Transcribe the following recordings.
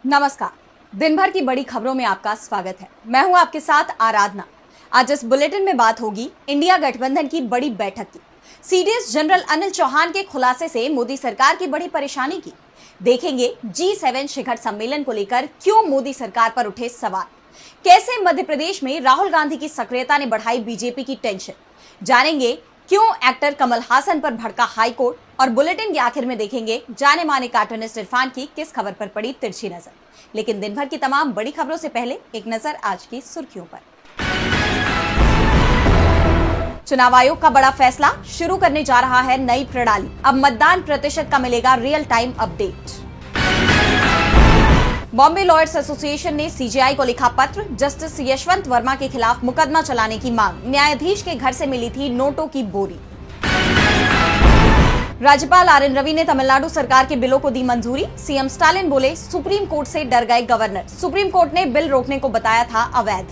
नमस्कार। दिन भर की बड़ी खबरों में आपका स्वागत है। मैं हूं आपके साथ आराधना। आज इस बुलेटिन में बात होगी इंडिया गठबंधन की बड़ी बैठक की, सीडीएस जनरल अनिल चौहान के खुलासे से मोदी सरकार की बड़ी परेशानी की। देखेंगे G7 शिखर सम्मेलन को लेकर क्यों मोदी सरकार पर उठे सवाल, कैसे मध्य प्रदेश में राहुल गांधी की सक्रियता ने बढ़ाई बीजेपी की टेंशन, जानेंगे क्यों एक्टर कमल हासन पर भड़का हाईकोर्ट, और बुलेटिन के आखिर में देखेंगे जाने माने कार्टूनिस्ट इरफान की किस खबर पर पड़ी तिरछी नजर। लेकिन दिन भर की तमाम बड़ी खबरों से पहले एक नजर आज की सुर्खियों पर। चुनाव आयोग का बड़ा फैसला, शुरू करने जा रहा है नई प्रणाली। अब मतदान प्रतिशत का मिलेगा real time update. Bombay lawyers association ने सीजेआई को लिखा पत्र, जस्टिस यशवंत वर्मा के खिलाफ मुकदमा चलाने की मांग। न्यायाधीश के घर से मिली थी नोटों की बोरी। राज्यपाल आरएन रवि ने तमिलनाडु सरकार के बिलों को दी मंजूरी। सीएम स्टालिन बोले सुप्रीम कोर्ट से डर गए गवर्नर। सुप्रीम कोर्ट ने बिल रोकने को बताया था अवैध।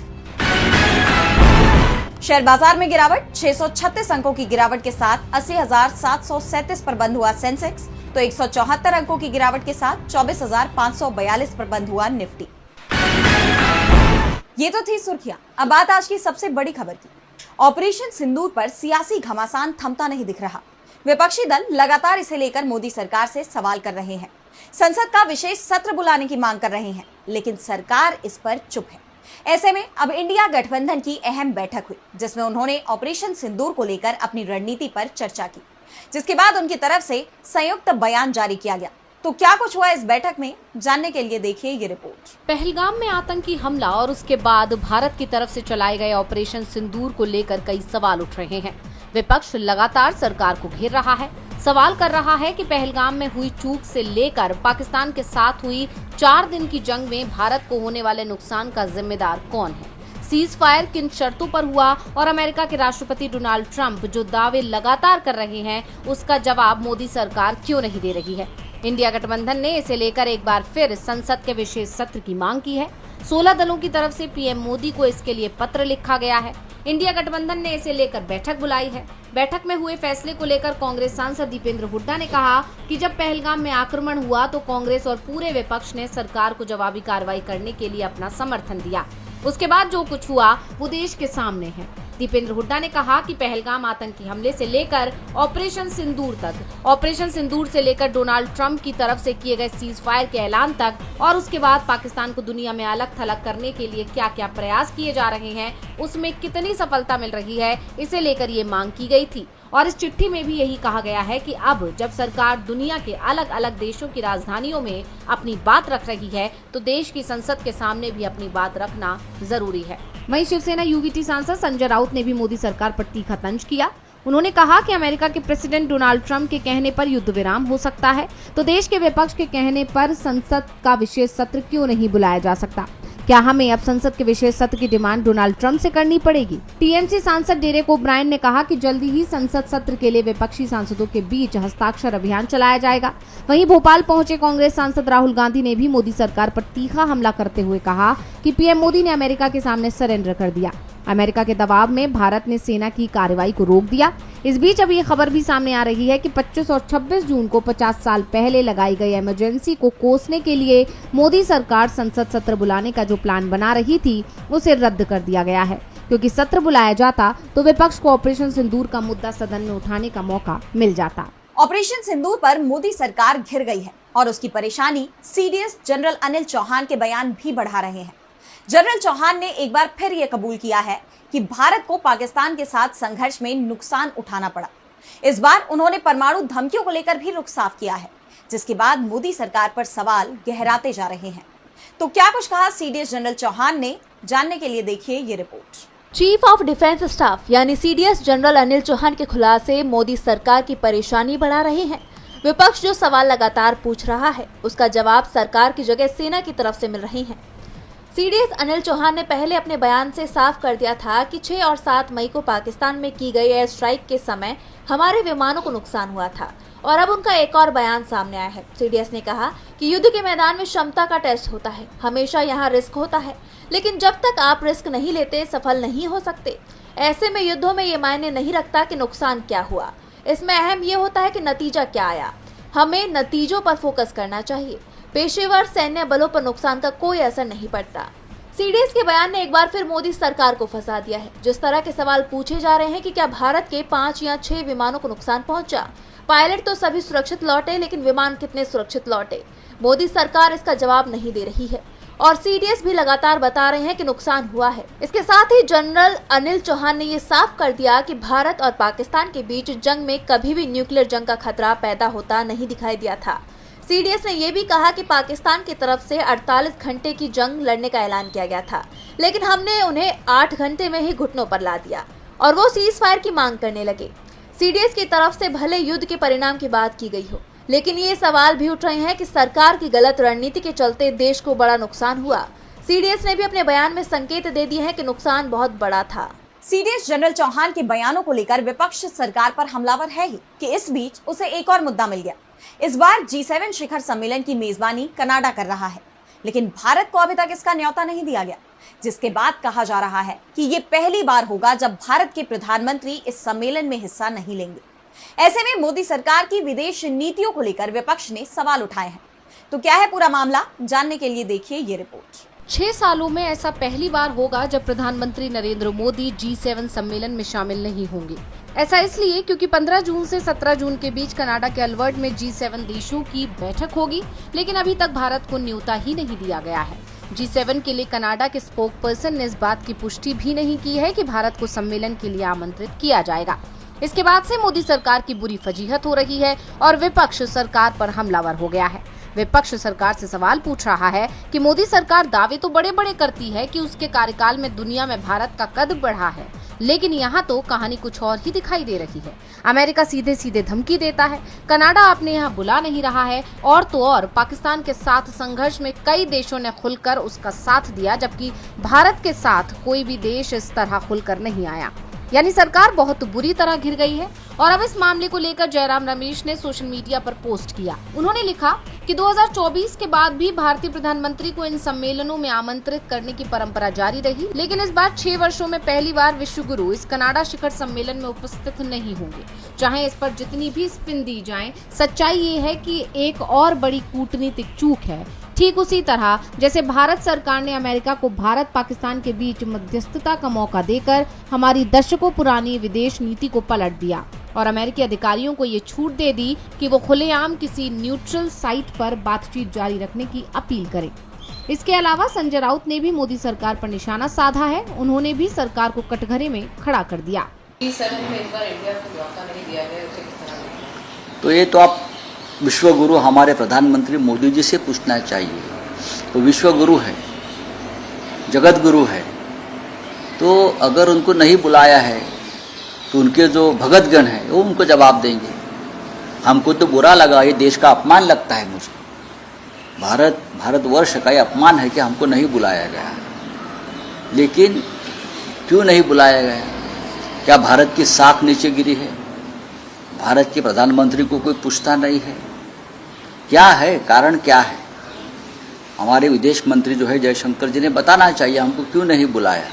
शेयर बाजार में गिरावट, 636 अंकों की गिरावट के साथ 80,737 पर बंद हुआ सेंसेक्स, तो 174 अंकों की गिरावट के साथ 24,542 पर बंद हुआ निफ्टी। ये तो थी सुर्खियां। अब बात आज की सबसे बड़ी खबर की। ऑपरेशन सिंदूर पर सियासी घमासान थमता नहीं दिख रहा। विपक्षी दल लगातार इसे लेकर मोदी सरकार से सवाल कर रहे हैं, संसद का विशेष सत्र बुलाने की मांग कर रहे हैं, लेकिन सरकार इस पर चुप है। ऐसे में अब इंडिया गठबंधन की अहम बैठक हुई, जिसमें उन्होंने ऑपरेशन सिंदूर को लेकर अपनी रणनीति पर चर्चा की, जिसके बाद उनकी तरफ से संयुक्त बयान जारी किया गया। तो क्या कुछ हुआ इस बैठक में, जानने के लिए देखिए ये रिपोर्ट। पहलगाम में आतंकी हमला और उसके बाद भारत की तरफ से चलाए गए ऑपरेशन सिंदूर को लेकर कई सवाल उठ रहे हैं। विपक्ष लगातार सरकार को घेर रहा है, सवाल कर रहा है कि पहलगाम में हुई चूक से लेकर पाकिस्तान के साथ हुई 4 दिन की जंग में भारत को होने वाले नुकसान का जिम्मेदार कौन है, सीज फायर किन शर्तों पर हुआ, और अमेरिका के राष्ट्रपति डोनाल्ड ट्रंप जो दावे लगातार कर रहे हैं उसका जवाब मोदी सरकार क्यों नहीं दे रही है। इंडिया गठबंधन ने इसे लेकर एक बार फिर संसद के विशेष सत्र की मांग की है। 16 दलों की तरफ से पीएम मोदी को इसके लिए पत्र लिखा गया है। इंडिया गठबंधन ने इसे लेकर बैठक बुलाई है। बैठक में हुए फैसले को लेकर कांग्रेस सांसद दीपेंद्र हुड्डा ने कहा कि जब पहलगाम में आक्रमण हुआ तो कांग्रेस और पूरे विपक्ष ने सरकार को जवाबी कार्रवाई करने के लिए अपना समर्थन दिया। उसके बाद जो कुछ हुआ वो देश के सामने है। दीपेंद्र हुड्डा ने कहा कि पहलगाम आतंकी हमले से लेकर ऑपरेशन सिंदूर तक, ऑपरेशन सिंदूर से लेकर डोनाल्ड ट्रंप की तरफ से किए गए सीज फायर के ऐलान तक, और उसके बाद पाकिस्तान को दुनिया में अलग थलग करने के लिए क्या क्या प्रयास किए जा रहे हैं, उसमें कितनी सफलता मिल रही है, इसे लेकर ये मांग की गई थी। और इस चिट्ठी में भी यही कहा गया है कि अब जब सरकार दुनिया के अलग अलग देशों की राजधानियों में अपनी बात रख रही है तो देश की संसद के सामने भी अपनी बात रखना जरूरी है। वहीं शिवसेना यूवीटी सांसद संजय राउत ने भी मोदी सरकार पर तीखा तंज किया। उन्होंने कहा कि अमेरिका के प्रेसिडेंट डोनाल्ड ट्रंप के कहने पर युद्ध विराम हो सकता है, तो देश के विपक्ष के कहने पर संसद का विशेष सत्र क्यों नहीं बुलाया जा सकता। क्या हमें अब संसद के विशेष सत्र की डिमांड डोनाल्ड ट्रंप से करनी पड़ेगी। टीएमसी सांसद डेरेक ओब्रायन ने कहा कि जल्दी ही संसद सत्र के लिए विपक्षी सांसदों के बीच हस्ताक्षर अभियान चलाया जाएगा। वहीं भोपाल पहुंचे कांग्रेस सांसद राहुल गांधी ने भी मोदी सरकार पर तीखा हमला करते हुए कहा कि पीएम मोदी ने अमेरिका के सामने सरेंडर कर दिया। अमेरिका के दबाव में भारत ने सेना की कार्रवाई को रोक दिया। इस बीच अब ये खबर भी सामने आ रही है कि 25 और 26 जून को 50 साल पहले लगाई गई इमरजेंसी को कोसने के लिए मोदी सरकार संसद सत्र बुलाने का जो प्लान बना रही थी उसे रद्द कर दिया गया है, क्योंकि सत्र बुलाया जाता तो विपक्ष को ऑपरेशन सिंदूर का मुद्दा सदन में उठाने का मौका मिल जाता। ऑपरेशन सिंदूर पर मोदी सरकार घिर गई है और उसकी परेशानी सीडीएस जनरल अनिल चौहान के बयान भी बढ़ा रहे हैं। जनरल चौहान ने एक बार फिर यह कबूल किया है कि भारत को पाकिस्तान के साथ संघर्ष में नुकसान उठाना पड़ा। इस बार उन्होंने परमाणु धमकियों को लेकर भी रुख साफ किया है, जिसके बाद मोदी सरकार पर सवाल गहराते जा रहे हैं। तो क्या कुछ कहा सीडीएस जनरल चौहान ने, जानने के लिए देखिए ये report. Chief of defence staff यानी सीडीएस जनरल अनिल चौहान के खुलासे मोदी सरकार की परेशानी बढ़ा रहे हैं। विपक्ष जो सवाल लगातार पूछ रहा है उसका जवाब सरकार की जगह सेना की तरफ से मिल रही है। सीडीएस अनिल चौहान ने पहले अपने बयान से साफ कर दिया था कि 6 और 7 मई को पाकिस्तान में की गई एयर स्ट्राइक के समय हमारे विमानों को नुकसान हुआ था, और अब उनका एक और बयान सामने आया है। सीडीएस ने कहा कि युद्ध के मैदान में क्षमता का टेस्ट होता है, हमेशा यहाँ रिस्क होता है, लेकिन जब तक आप रिस्क नहीं लेते सफल नहीं हो सकते। ऐसे में युद्धों में ये मायने नहीं रखता कि नुकसान क्या हुआ, इसमें अहम ये होता है कि नतीजा क्या आया। हमें नतीजों पर फोकस करना चाहिए। पेशेवर सैन्य बलों पर नुकसान का कोई असर नहीं पड़ता। सीडीएस के बयान ने एक बार फिर मोदी सरकार को फंसा दिया है। जिस तरह के सवाल पूछे जा रहे हैं कि क्या भारत के 5 या 6 विमानों को नुकसान पहुंचा, पायलट तो सभी सुरक्षित लौटे, लेकिन विमान कितने सुरक्षित लौटे, मोदी सरकार इसका जवाब नहीं दे रही है और सीडीएस भी लगातार बता रहे हैं कि नुकसान हुआ है। इसके साथ ही जनरल अनिल चौहान ने ये साफ कर दिया कि भारत और पाकिस्तान के बीच जंग में कभी भी न्यूक्लियर जंग का खतरा पैदा होता नहीं दिखाई दिया था। सीडीएस ने यह भी कहा कि पाकिस्तान की तरफ से 48 घंटे की जंग लड़ने का ऐलान किया गया था, लेकिन हमने उन्हें 8 घंटे में ही घुटनों पर ला दिया और वो सीज फायर की मांग करने लगे। सीडीएस की तरफ से भले युद्ध के परिणाम की बात की गई हो, लेकिन ये सवाल भी उठ रहे हैं कि सरकार की गलत रणनीति के चलते देश को बड़ा नुकसान हुआ। सीडीएस ने भी अपने बयान में संकेत दे दिए हैं कि नुकसान बहुत बड़ा था। सीडीएस जनरल चौहान के बयानों को लेकर विपक्ष सरकार पर हमलावर है ही कि इस बीच उसे एक और मुद्दा मिल गया। इस बार G7 शिखर सम्मेलन की मेजबानी कनाडा कर रहा है, लेकिन भारत को अभी तक इसका न्योता नहीं दिया गया, जिसके बाद कहा जा रहा है कि ये पहली बार होगा जब भारत के प्रधानमंत्री इस सम्मेलन में हिस्सा नहीं लेंगे। ऐसे में मोदी सरकार की विदेश नीतियों को लेकर विपक्ष ने सवाल उठाए हैं। तो क्या है पूरा मामला, जानने के लिए देखिए ये रिपोर्ट। 6 सालों में ऐसा पहली बार होगा जब प्रधानमंत्री नरेंद्र मोदी G7 सम्मेलन में शामिल नहीं होंगे। ऐसा इसलिए क्योंकि 15 जून से 17 जून के बीच कनाडा के अल्बर्ट में G7 देशों की बैठक होगी, लेकिन अभी तक भारत को न्योता ही नहीं दिया गया है। G7 के लिए कनाडा के स्पोक पर्सन ने इस बात की पुष्टि भी नहीं की है कि भारत को सम्मेलन के लिए आमंत्रित किया जाएगा। इसके बाद से मोदी सरकार की बुरी फजीहत हो रही है और विपक्ष सरकार पर हमलावर हो गया है। विपक्ष सरकार से सवाल पूछ रहा है कि मोदी सरकार दावे तो बड़े बड़े करती है कि उसके कार्यकाल में दुनिया में भारत का कद बढ़ा है, लेकिन यहाँ तो कहानी कुछ और ही दिखाई दे रही है। अमेरिका सीधे सीधे धमकी देता है, कनाडा अपने यहाँ बुला नहीं रहा है, और तो और पाकिस्तान के साथ संघर्ष में कई देशों ने खुलकर उसका साथ दिया, जबकि भारत के साथ कोई भी देश इस तरह खुलकर नहीं आया। यानी सरकार बहुत बुरी तरह घिर गई है। और अब इस मामले को लेकर जयराम रमेश ने सोशल मीडिया पर पोस्ट किया। उन्होंने लिखा कि 2024 के बाद भी भारतीय प्रधानमंत्री को इन सम्मेलनों में आमंत्रित करने की परंपरा जारी रही, लेकिन इस बार 6 वर्षों में पहली बार विश्व गुरु इस कनाडा शिखर सम्मेलन में उपस्थित नहीं होंगे। चाहे इस पर जितनी भी स्पिन दी जाए, सच्चाई ये है कि एक और बड़ी कूटनीतिक चूक है। ठीक उसी तरह जैसे भारत सरकार ने अमेरिका को भारत पाकिस्तान के बीच मध्यस्थता का मौका देकर हमारी दशकों पुरानी विदेश नीति को पलट दिया और अमेरिकी अधिकारियों को ये छूट दे दी कि वो खुलेआम किसी न्यूट्रल साइट पर बातचीत जारी रखने की अपील करें। इसके अलावा संजय राउत ने भी मोदी सरकार पर निशाना साधा है। उन्होंने भी सरकार को कटघरे में खड़ा कर दिया। तो ये तो आप विश्व गुरु हमारे प्रधानमंत्री मोदी जी से पूछना चाहिए। तो विश्व गुरु है, जगत गुरु है, तो अगर उनको नहीं बुलाया है तो उनके जो भगतगण हैं वो उनको जवाब देंगे। हमको तो बुरा लगा, ये देश का अपमान लगता है मुझे। भारतवर्ष का ये अपमान है कि हमको नहीं बुलाया गया। लेकिन क्यों नहीं बुलाया गया? क्या भारत की साख नीचे गिरी है? भारत के प्रधानमंत्री को कोई पूछता नहीं है? क्या है कारण, क्या है? हमारे विदेश मंत्री जो है जयशंकर जी ने बताना चाहिए हमको क्यों नहीं बुलाया।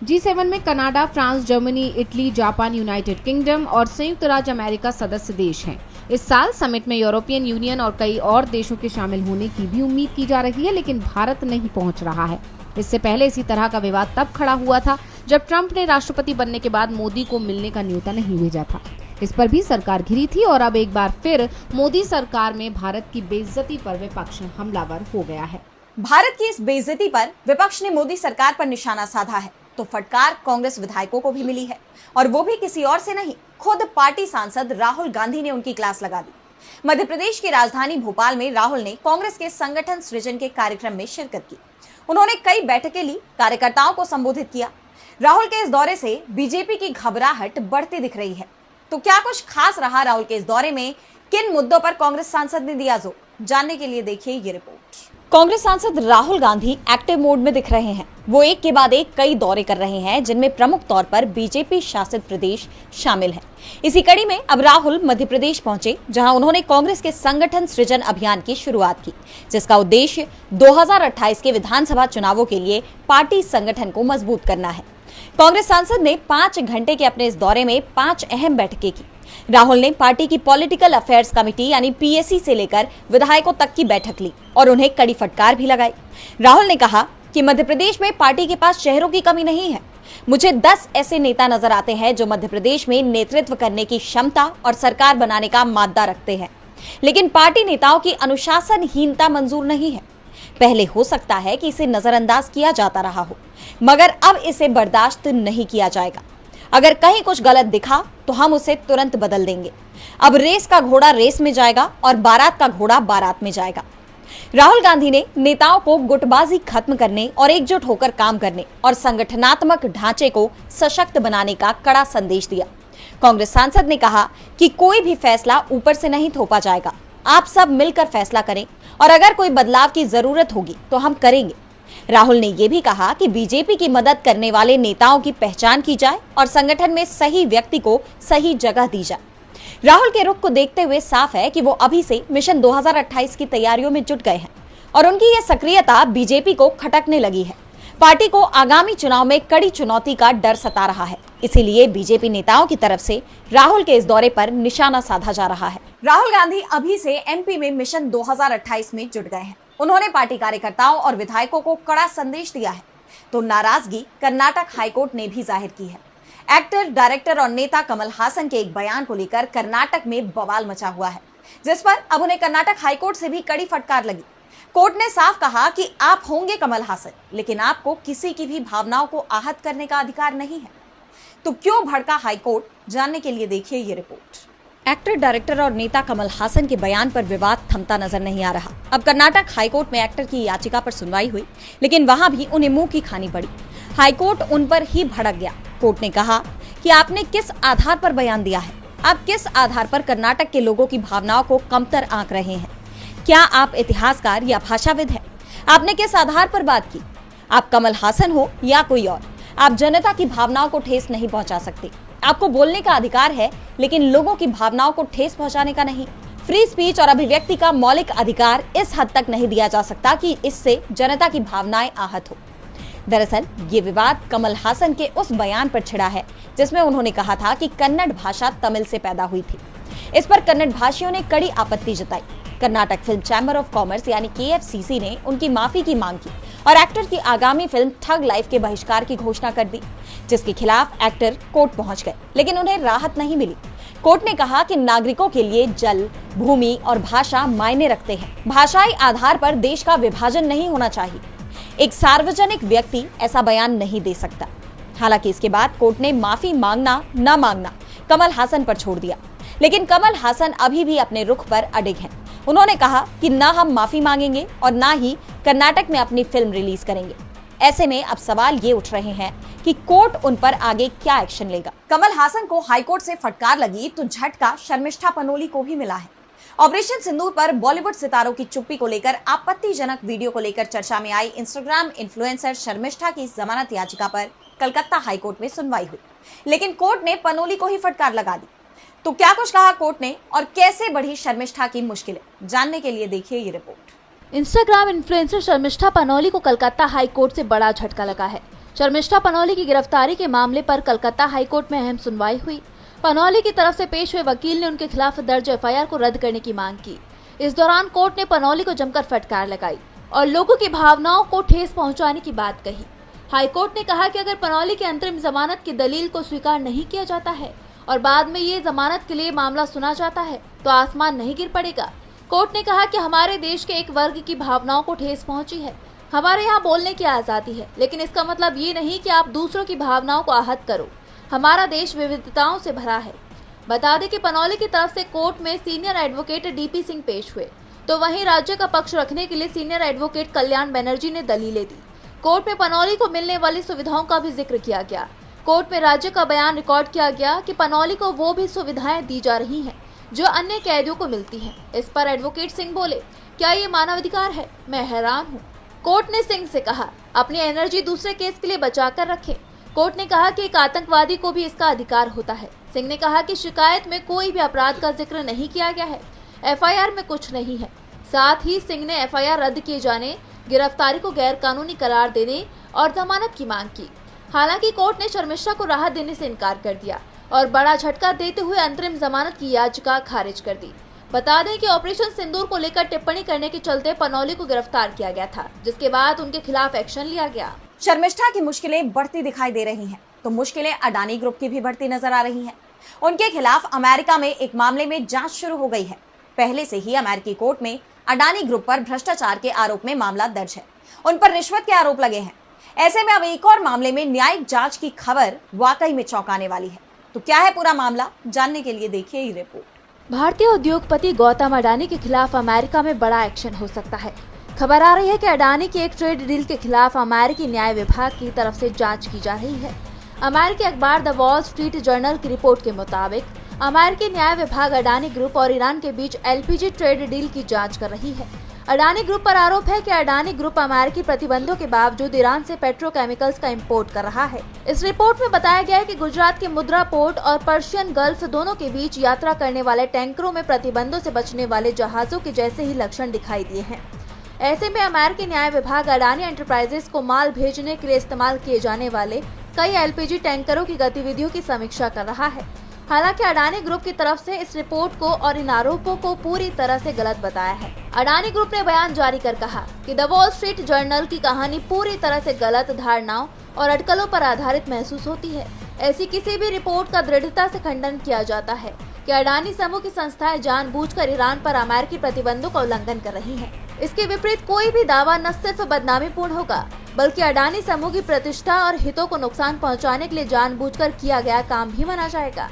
G7 में Canada, France, Germany, Italy, Japan, United kingdom और संयुक्त राज्य अमेरिका सदस्य देश हैं। इस साल समिट में यूरोपियन यूनियन और कई और देशों के शामिल होने की भी उम्मीद की जा रही है, लेकिन भारत नहीं पहुंच रहा है। इससे पहले इसी तरह का विवाद तब खड़ा हुआ था जब ट्रंप ने राष्ट्रपति बनने के बाद मोदी को मिलने का न्योता नहीं भेजा था। इस पर भी सरकार घिरी थी और अब एक बार फिर मोदी सरकार में भारत की बेइज्जती पर विपक्ष हमलावर हो गया है। भारत की इस बेइज्जती पर विपक्ष ने मोदी सरकार पर निशाना साधा है, तो फटकार कांग्रेस विधायकों को भी मिली है, और वो भी किसी और से नहीं, खुद पार्टी सांसद राहुल गांधी ने उनकी क्लास लगा दी। मध्य प्रदेश की राजधानी भोपाल में राहुल ने कांग्रेस के संगठन सृजन के कार्यक्रम में शिरकत की। उन्होंने कई बैठकें ली, कार्यकर्ताओं को संबोधित किया। राहुल के इस दौरे से बीजेपी की घबराहट बढ़ती दिख रही है। तो क्या कुछ खास रहा राहुल के इस दौरे में? किन मुद्दों पर कांग्रेस सांसद ने दिया जोर? जानने के लिए देखिए ये रिपोर्ट। कांग्रेस सांसद राहुल गांधी एक्टिव मोड में दिख रहे हैं। वो एक के बाद एक कई दौरे कर रहे हैं, जिनमें प्रमुख तौर पर बीजेपी शासित प्रदेश शामिल हैं। इसी कड़ी में अब राहुल मध्य प्रदेश पहुंचे, जहां उन्होंने कांग्रेस के संगठन सृजन अभियान की शुरुआत की, जिसका उद्देश्य 2028 के विधानसभा चुनावों के लिए पार्टी संगठन को मजबूत करना है। कांग्रेस सांसद ने 5 घंटे के अपने इस दौरे में 5 अहम बैठकें की। राहुल ने पार्टी की पॉलिटिकल अफेयर्स कमेटी यानी पीएसी से लेकर विधायकों तक की बैठक ली और उन्हें कड़ी फटकार भी लगाई। राहुल ने कहा कि मध्य प्रदेश में पार्टी के पास चेहरों की कमी नहीं है। मुझे 10 ऐसे नेता नजर आते हैं जो मध्य प्रदेश में नेतृत्व करने की क्षमता और सरकार बनाने का मादा रखते हैं, लेकिन पार्टी नेताओं की अनुशासनहीनता मंजूर नहीं है। पहले हो सकता है कि इसे नजरअंदाज किया जाता रहा हो, मगर अब इसे बर्दाश्त नहीं किया जाएगा। अगर कहीं कुछ गलत दिखा तो हम उसे तुरंत बदल देंगे। अब रेस का घोड़ा रेस में जाएगा और बारात का घोड़ा बारात में जाएगा। राहुल गांधी ने नेताओं को गुटबाजी खत्म करने और एकजुट होकर काम करने और संगठनात्मक ढांचे को सशक्त बनाने का कड़ा संदेश दिया। कांग्रेस सांसद ने कहा कि कोई भी फैसला ऊपर से नहीं थोपा जाएगा, आप सब मिलकर फैसला करें और अगर कोई बदलाव की जरूरत होगी तो हम करेंगे। राहुल ने यह भी कहा कि बीजेपी की मदद करने वाले नेताओं की पहचान की जाए और संगठन में सही व्यक्ति को सही जगह दी जाए। राहुल के रुख को देखते हुए साफ है कि वो अभी से मिशन 2028 की तैयारियों में जुट गए हैं और उनकी यह सक्रियता बीजेपी को खटकने लगी है। पार्टी को आगामी चुनाव में कड़ी चुनौती का डर सता रहा है, इसीलिए बीजेपी नेताओं की तरफ से राहुल के इस दौरे पर निशाना साधा जा रहा है। राहुल गांधी अभी से एमपी में मिशन 2028 में जुट गए हैं। उन्होंने पार्टी कार्यकर्ताओं और विधायकों को कड़ा संदेश दिया है, तो नाराजगी कर्नाटक हाईकोर्ट ने भी जाहिर की है। एक्टर, डायरेक्टर और नेता कमल हासन के एक बयान को लेकर कर्नाटक में बवाल मचा हुआ है, जिस पर अब उन्हें कर्नाटक हाईकोर्ट से भी कड़ी फटकार लगी। कोर्ट ने साफ कहा कि आप होंगे कमल हासन, लेकिन आपको किसी की भी भावनाओं को आहत करने का अधिकार नहीं है। तो क्यों भड़का हाईकोर्ट, जानने के लिए देखिए ये रिपोर्ट। एक्टर, डायरेक्टर और नेता कमल हासन के बयान पर विवाद थमता नजर नहीं आ रहा। अब कर्नाटक हाईकोर्ट में एक्टर की याचिका पर सुनवाई हुई, लेकिन वहां भी उन्हें मुंह की खानी पड़ी। हाईकोर्ट उन पर ही भड़क गया। कोर्ट ने कहा कि आपने किस आधार पर बयान दिया है, आप किस आधार पर कर्नाटक के लोगों की भावनाओं को कमतर आंक रहे हैं। क्या आप इतिहासकार या भाषाविद हैं? आपने किस आधार पर बात की? आप कमल हासन हो या कोई और, आप जनता की भावनाओं को ठेस नहीं पहुंचा सकते। आपको बोलने का अधिकार है, लेकिन लोगों की भावनाओं को ठेस पहुंचाने का नहीं। फ्री स्पीच और अभिव्यक्ति का मौलिक अधिकार इस हद तक नहीं दिया जा सकता कि इससे जनता की भावनाएं आहत हो। दरअसल ये विवाद कमल हासन के उस बयान पर छिड़ा है जिसमें उन्होंने कहा था कि कन्नड़ भाषा तमिल से पैदा हुई थी। इस पर कन्नड़ भाषियों ने कड़ी आपत्ति जताई। Karnataka film chamber of commerce यानी KFCC ने उनकी माफी की मांग की और एक्टर की आगामी फिल्म ठग लाइफ के बहिष्कार की घोषणा कर दी, जिसके खिलाफ एक्टर कोर्ट पहुंच गए, लेकिन उन्हें राहत नहीं मिली। कोर्ट ने कहा कि नागरिकों के लिए जल, भूमि और भाषा मायने रखते हैं। भाषाई आधार पर देश का विभाजन नहीं होना चाहिए। एक सार्वजनिक व्यक्ति ऐसा बयान नहीं दे सकता। हालांकि इसके बाद कोर्ट ने माफी मांगना न मांगना कमल हासन पर छोड़ दिया, लेकिन कमल हासन अभी भी अपने रुख पर अडिग हैं। उन्होंने कहा कि ना हम माफी मांगेंगे और ना ही कर्नाटक में अपनी फिल्म रिलीज करेंगे। ऐसे में अब सवाल ये उठ रहे हैं कि कोर्ट उन पर आगे क्या एक्शन लेगा। कमल हासन को हाईकोर्ट से फटकार लगी तो झटका शर्मिष्ठा पनोली को भी मिला है। ऑपरेशन सिंदूर पर बॉलीवुड सितारों की चुप्पी को लेकर आपत्तिजनक वीडियो को लेकर चर्चा में आई इंस्टाग्राम इन्फ्लुएंसर शर्मिष्ठा की जमानत याचिका पर कलकत्ता हाईकोर्ट में सुनवाई हुई, लेकिन कोर्ट ने पनोली को ही फटकार लगा दी। तो क्या कुछ कहा कोर्ट ने और कैसे बढ़ी शर्मिष्ठा की मुश्किलें, जानने के लिए देखिए ये report. Instagram influencer Sharmishtha Panoli को कलकत्ता हाईकोर्ट से बड़ा झटका लगा है। शर्मिष्ठा पनोली की गिरफ्तारी के मामले पर कलकत्ता हाईकोर्ट में अहम सुनवाई हुई। पनोली की तरफ से पेश हुए वकील ने उनके खिलाफ दर्ज FIR को रद्द करने की मांग की। इस दौरान कोर्ट ने पनोली को जमकर फटकार लगाई और लोगों की भावनाओं को ठेस पहुंचाने की बात कही। हाईकोर्ट ने कहा कि अगर पनोली की अंतरिम जमानत की दलील को स्वीकार नहीं किया जाता है और बाद में ये जमानत के लिए मामला सुना जाता है तो आसमान नहीं गिर पड़ेगा। कोर्ट ने कहा कि हमारे देश के एक वर्ग की भावनाओं को ठेस पहुंची है। हमारे यहाँ बोलने की आज़ादी है, लेकिन इसका मतलब ये नहीं कि आप दूसरों की भावनाओं को आहत करो। हमारा देश विविधताओं से भरा है। बता दें कि पनोली की तरफ से कोर्ट में सीनियर एडवोकेट DP सिंह पेश हुए, तो वहीं राज्य का पक्ष रखने के लिए सीनियर एडवोकेट कल्याण बनर्जी ने दलीलें दी। कोर्ट में पनोली को मिलने वाली सुविधाओं का भी जिक्र किया गया। कोर्ट में राज्य का बयान रिकॉर्ड किया गया कि पनोली को वो भी सुविधाएं दी जा रही हैं जो अन्य कैदियों को मिलती हैं। इस पर एडवोकेट सिंह बोले, क्या ये मानवाधिकार है? मैं हैरान हूँ। कोर्ट ने सिंह से कहा, अपनी एनर्जी दूसरे केस के लिए बचा कर रखें। कोर्ट ने कहा कि एक आतंकवादी को भी इसका अधिकार होता है। सिंह ने कहा कि शिकायत में कोई भी अपराध का जिक्र नहीं किया गया है, FIR में कुछ नहीं है। साथ ही सिंह ने FIR रद्द किए जाने, गिरफ्तारी को गैर कानूनी करार देने और जमानत की मांग की। हालांकि कोर्ट ने शर्मिष्ठा को राहत देने से इनकार कर दिया। और बड़ा झटका देते हुए अंतरिम जमानत की याचिका खारिज कर दी। बता दें कि ऑपरेशन सिंदूर को लेकर टिप्पणी करने के चलते पनौली को गिरफ्तार किया गया था, जिसके बाद उनके खिलाफ एक्शन लिया गया। शर्मिष्ठा की मुश्किलें बढ़ती दिखाई दे रही हैं, तो मुश्किलें अडानी ग्रुप की भी बढ़ती नजर आ रही हैं। उनके खिलाफ अमेरिका में एक मामले में जांच शुरू हो गई है। पहले से ही अमेरिकी कोर्ट में अडानी ग्रुप पर भ्रष्टाचार के आरोप में मामला दर्ज है। उन पर रिश्वत के आरोप लगे हैं। ऐसे में अब एक और मामले में न्यायिक जांच की खबर वाकई में चौंकाने वाली है। तो क्या है पूरा मामला, जानने के लिए देखिए ये रिपोर्ट। भारतीय उद्योगपति गौतम अडानी के खिलाफ अमेरिका में बड़ा एक्शन हो सकता है। खबर आ रही है कि अडानी की एक ट्रेड डील के खिलाफ अमेरिकी न्याय विभाग की तरफ से जांच की जा रही है। अमेरिकी अखबार द वॉल स्ट्रीट जर्नल की रिपोर्ट के मुताबिक अमेरिकी न्याय विभाग अडानी ग्रुप और ईरान के बीच एलपीजी ट्रेड डील की जांच कर रही है। अडानी ग्रुप पर आरोप है कि अडानी ग्रुप अमेरिकी प्रतिबंधों के बावजूद ईरान से पेट्रोकेमिकल्स का इंपोर्ट कर रहा है। इस रिपोर्ट में बताया गया है कि गुजरात के मुद्रा पोर्ट और पर्शियन गल्फ दोनों के बीच यात्रा करने वाले टैंकरों में प्रतिबंधों से बचने वाले जहाजों के जैसे ही लक्षण दिखाई दिए हैं। ऐसे में अमेरिकी न्याय विभाग अडानी एंटरप्राइजेस को माल भेजने के लिए इस्तेमाल किए जाने वाले कई एलपीजी टैंकरों की गतिविधियों की समीक्षा कर रहा है। हालांकि अडानी ग्रुप की तरफ से इस रिपोर्ट को और इन आरोपों को पूरी तरह से गलत बताया है। अडानी ग्रुप ने बयान जारी कर कहा कि द वॉल स्ट्रीट जर्नल की कहानी पूरी तरह से गलत धारणाओं और अटकलों पर आधारित महसूस होती है। ऐसी किसी भी रिपोर्ट का दृढ़ता से खंडन किया जाता है कि अडानी समूह की संस्थाएं जानबूझकर ईरान पर अमेरिकी प्रतिबंधों का उल्लंघन कर रही हैं। इसके विपरीत कोई भी दावा न सिर्फ बदनामीपूर्ण होगा, बल्कि अडानी समूह की प्रतिष्ठा और हितों को नुकसान पहुंचाने के लिए जानबूझकर किया गया काम भी माना जाएगा।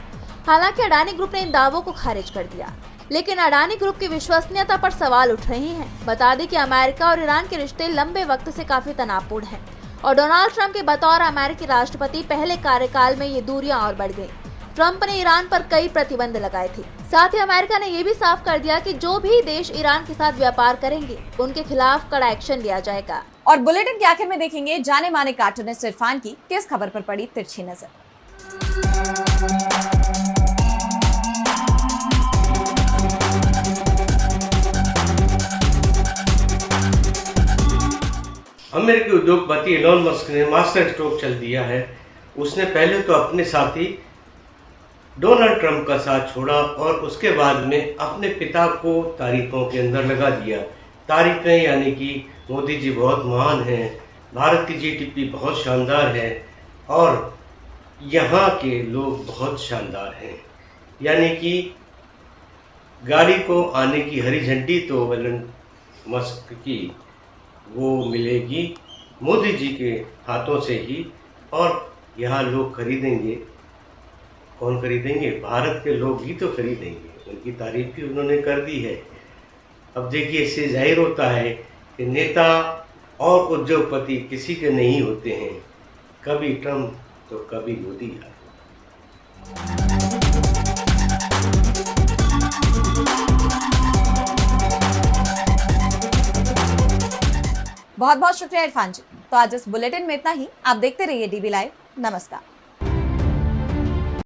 हालांकि अडानी ग्रुप ने इन दावों को खारिज कर दिया, लेकिन अडानी ग्रुप की विश्वसनीयता पर सवाल उठ रहे हैं। बता दें कि अमेरिका और ईरान के रिश्ते लंबे वक्त से काफी तनावपूर्ण हैं और डोनाल्ड ट्रंप के बतौर अमेरिकी राष्ट्रपति पहले कार्यकाल में ये दूरियां और बढ़ गईं। ट्रंप ने ईरान पर कई प्रतिबंध लगाए थे। साथ ही अमेरिका ने यह भी साफ कर दिया कि जो भी देश ईरान के साथ व्यापार करेंगे उनके खिलाफ कड़ा एक्शन लिया जाएगा। और बुलेटिन के आखिर में देखेंगे जाने माने कार्टूनिस्ट इरफान की किस खबर पर पड़ी तिरछी नजर। अमेरिकी उद्योगपति एलोन मस्क ने मास्टर स्ट्रोक चल दिया है। उसने पहले तो अपने साथी डोनाल्ड ट्रंप का साथ छोड़ा और उसके बाद में अपने पिता को तारीखों के अंदर लगा दिया। तारीखें यानी कि मोदी जी बहुत महान हैं, भारत की जीडीपी बहुत शानदार है और यहाँ के लोग बहुत शानदार हैं। यानी कि गाड़ी को आने की हरी झंडी तो एलोन मस्क की वो मिलेगी मोदी जी के हाथों से ही, और यहाँ लोग खरीदेंगे। कौन खरीदेंगे? भारत के लोग ही तो खरीदेंगे। उनकी तारीफ भी उन्होंने कर दी है। अब देखिए, इससे जाहिर होता है कि नेता और उद्योगपति किसी के नहीं होते हैं, कभी ट्रंप तो कभी मोदी। बहुत बहुत शुक्रिया इरफान जी। तो आज इस बुलेटिन में इतना ही। आप देखते रहिए डीबी लाइव। नमस्कार।